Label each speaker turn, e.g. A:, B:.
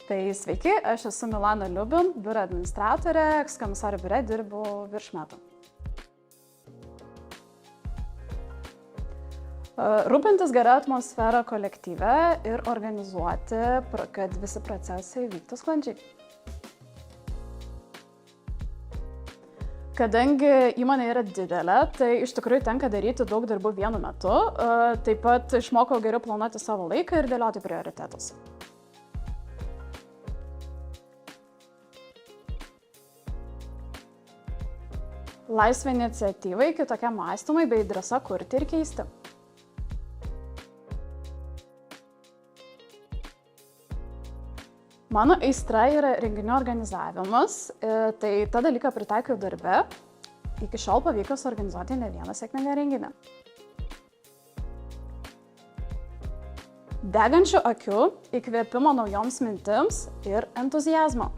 A: Tai sveiki, aš esu Milana Liubin, biuro administratorė, ekskomisaro biure dirbu virš metų. Rūpintis gera atmosfera kolektyve ir organizuoti, kad visi procesai vyktų sklandžiai. Kadangi įmonė yra didelė, tai iš tikrųjų tenka daryti daug darbų vienu metu, taip pat išmokau geriau planuoti savo laiką ir dėlioti prioritetus. Laisvė iniciatyvai, kitokie mąstymai bei drąsa kurti ir keisti. Mano aistra yra renginių organizavimas, tai tą dalyką pritaikiau darbe. Iki šiol pavyko suorganizuoti ne vieną sėkmingą renginį. Degančių akių, įkvėpimo naujoms mintims ir entuziazmo.